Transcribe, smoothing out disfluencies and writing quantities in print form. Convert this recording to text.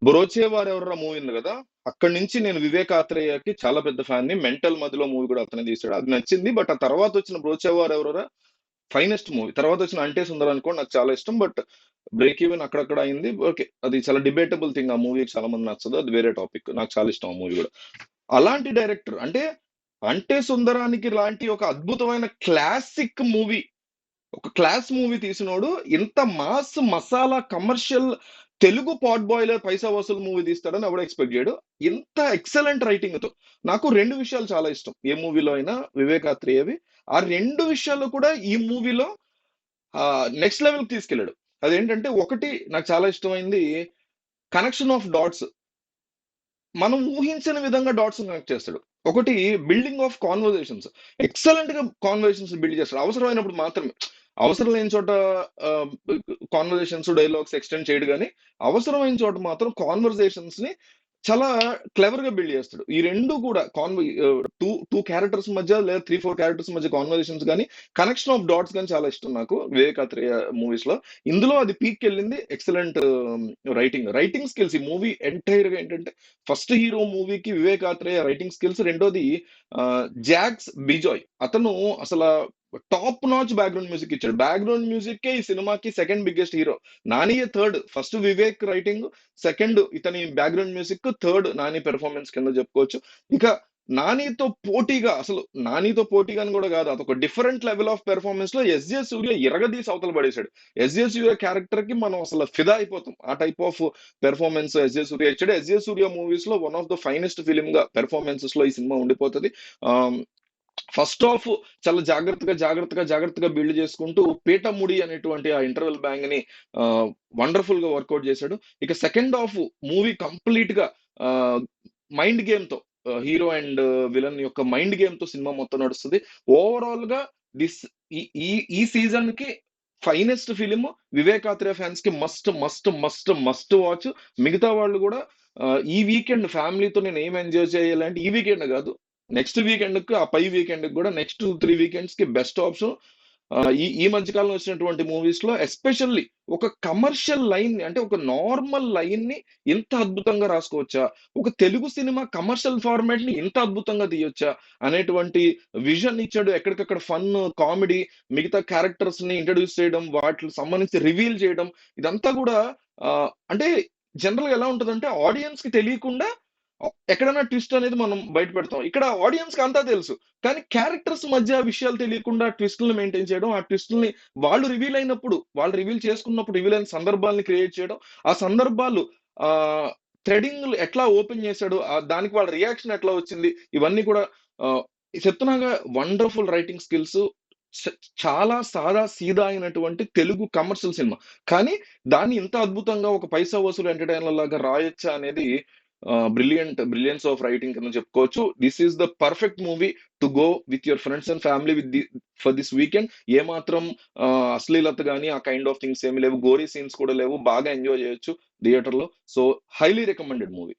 బ్రోచేవారు ఎవర్రా మూవీ ఉంది కదా, అక్కడి నుంచి నేను వివేక్ ఆత్రేయకి చాలా పెద్ద ఫ్యాన్ ని. మెంటల్ మధ్యలో మూవీ కూడా అతనే తీసాడు, అది నచ్చింది. బట్ ఆ తర్వాత వచ్చిన బ్రోచేవారు ఎవరరా ఫైనెస్ట్ మూవీ. తర్వాత వచ్చిన అంటే సుందర్ అనుకో నాకు చాలా ఇష్టం, బట్ బ్రేక్ ఈవెన్ అక్కడక్కడ అయింది. ఓకే, అది చాలా డిబేటబుల్ థింగ్. ఆ మూవీ చాలా మంది నచ్చదు, అది వేరే టాపిక్. నాకు చాలా ఇష్టం ఆ మూవీ కూడా. అలాంటి డైరెక్టర్ అంటే సుందరానికి లాంటి ఒక అద్భుతమైన క్లాసిక్ మూవీ, ఒక క్లాస్ మూవీ తీసినోడు ఇంత mass masala commercial Telugu pot boiler పైసా వసూలు మూవీ తీస్తాడని ఎవడో ఎక్స్పెక్ట్ చేయడు. ఇంత ఎక్సలెంట్ రైటింగ్ తో. నాకు రెండు విషయాలు చాలా ఇష్టం ఏ మూవీలో అయినా వివేకాత్రేయవి. ఆ రెండు విషయాలు కూడా ఈ మూవీలో నెక్స్ట్ లెవెల్ కి తీసుకెళ్ళాడు. అదేంటంటే, ఒకటి నాకు చాలా ఇష్టమైంది, కనెక్షన్ ఆఫ్ డాట్స్. మనం ఊహించని విధంగా డాట్స్ కనెక్ట్ చేస్తాడు. ఒకటి, బిల్డింగ్ ఆఫ్ కాన్వర్జేషన్స్. ఎక్సలెంట్ గా కాన్వర్జేషన్స్ బిల్డ్ చేస్తాడు అవసరమైనప్పుడు మాత్రమే. అవసరం లేని చోట కాన్వర్జేషన్స్ డైలాగ్స్ ఎక్స్టెండ్ చేయడు, కానీ అవసరమైన చోట మాత్రం కాన్వర్జేషన్స్ ని చాలా క్లెవర్ గా బిల్డ్ చేస్తాడు. ఈ రెండు కూడా టూ టూ క్యారెక్టర్స్ మధ్య లేదా 3-4 క్యారెక్టర్స్ మధ్య కాన్వర్జేషన్స్ కానీ, కనెక్షన్ ఆఫ్ డాట్స్ కానీ చాలా ఇష్టం నాకు వివేకాత్రేయ మూవీస్ లో. ఇందులో అది పీక్ వెళ్ళింది. Excellent writing skills. ఈ మూవీ ఎంటైర్ గా ఏంటంటే, ఫస్ట్ హీరో మూవీకి వివేకాత్రేయ రైటింగ్ స్కిల్స్. రెండోది జాక్స్ బిజాయ్, అతను అసలు టాప్ నాచ్ బ్యాక్గ్రౌండ్ మ్యూజిక్ ఇచ్చాడు. బ్యాక్గ్రౌండ్ మ్యూజిక్ ఈ సినిమాకి second biggest hero. నానియే third. First Vivek writing, second ఇతని background music, third Nani performance కింద చెప్పుకోవచ్చు. ఇక నానితో పోటీగా అని కూడా కాదు, అదొక డిఫరెంట్ లెవెల్ ఆఫ్ పెర్ఫార్మెన్స్ లో ఎస్జే సూర్య ఇరగదీసి అవతల పడేశాడు. ఎస్జే సూర్య క్యారెక్టర్ కి మనం అసలు ఫిదా అయిపోతాం. ఆ టైప్ ఆఫ్ పెర్ఫార్మెన్స్ ఎస్జే సూర్య ఇచ్చాడు. ఎస్జే సూర్య మూవీస్ లో one of the finest film గా పెర్ఫార్మెన్సెస్ లో ఈ సినిమా ఉండిపోతుంది. ఫస్ట్ హాఫ్ చాలా జాగ్రత్తగా బిల్డ్ చేసుకుంటూ పీటముడి అనేటువంటి ఆ ఇంటర్వెల్ బ్యాంగ్ ని వండర్ఫుల్ గా వర్కౌట్ చేశాడు. ఇక సెకండ్ హాఫ్ మూవీ కంప్లీట్ గా మైండ్ గేమ్ తో, హీరో అండ్ విలన్ యొక్క మైండ్ గేమ్ తో సినిమా మొత్తం నడుస్తుంది. ఓవరాల్ గా దిస్ ఈ ఈ ఈ సీజన్ కి ఫైనెస్ట్ ఫిలిం. వివేకాత్రేయ ఫ్యాన్స్ కి must must must must watch. మిగతా వాళ్ళు కూడా ఈ వీకెండ్ ఫ్యామిలీతో నేను ఏం ఎంజాయ్ చేయాలంటే, ఈ వీకెండ్ కాదు, నెక్స్ట్ వీకెండ్ కి, ఆ పై వీకెండ్ కి కూడా, నెక్స్ట్ 3 వీకెండ్స్ కి బెస్ట్ ఆప్షన్. ఈ ఈ మధ్య కాలంలో వచ్చినటువంటి మూవీస్ లో ఎస్పెషల్లీ ఒక కమర్షియల్ లైన్ ని, అంటే ఒక నార్మల్ లైన్ ని ఇంత అద్భుతంగా రాసుకోవచ్చా, ఒక తెలుగు సినిమా కమర్షియల్ ఫార్మాట్ ని ఇంత అద్భుతంగా తీయొచ్చా అనేటువంటి విజన్ ఇచ్చాడు. ఎక్కడికక్కడ ఫన్, కామెడీ, మిగతా క్యారెక్టర్స్ ని ఇంట్రడ్యూస్ చేయడం, వాటికి సంబంధించి రివీల్ చేయడం, ఇదంతా కూడా అంటే జనరల్ గా ఎలా ఉంటదంటే, ఆడియన్స్ కి తెలియకుండా ఎక్కడైనా ట్విస్ట్ అనేది మనం బయట పెడతాం. ఇక్కడ ఆడియన్స్ కి అంతా తెలుసు, కానీ క్యారెక్టర్స్ మధ్య విషయాలు తెలియకుండా ట్విస్టులను మెయింటైన్ చేయడం, ఆ ట్విస్టుల్ని వాళ్ళు రివీల్ అయినప్పుడు, వాళ్ళు రివీల్ చేసుకున్నప్పుడు రివీల్ అయిన సందర్భాలను క్రియేట్ చేయడం, ఆ సందర్భాలు ఆ థ్రెడింగ్ ఎట్లా ఓపెన్ చేశాడు, దానికి వాళ్ళ రియాక్షన్ ఎట్లా వచ్చింది, ఇవన్నీ కూడా చెప్తున్నాగా. Wonderful writing skills. చాలా సాదా సీదా అయినటువంటి తెలుగు కమర్షియల్ సినిమా, కానీ దాన్ని ఇంత అద్భుతంగా ఒక పైసా వసూలు ఎంటర్టైనర్ లాగా రాయొచ్చా అనేది బ్రిలియన్స్ ఆఫ్ రైటింగ్ కింద చెప్పుకోవచ్చు. This is the perfect movie to go with your friends and family for this weekend. ఏ మాత్రం అశ్లీలత కానీ ఆ కైండ్ ఆఫ్ థింగ్స్ ఏమి లేవు, గోరీ సీన్స్ కూడా లేవు, బాగా ఎంజాయ్ చేయొచ్చు థియేటర్ లో. So highly recommended movie.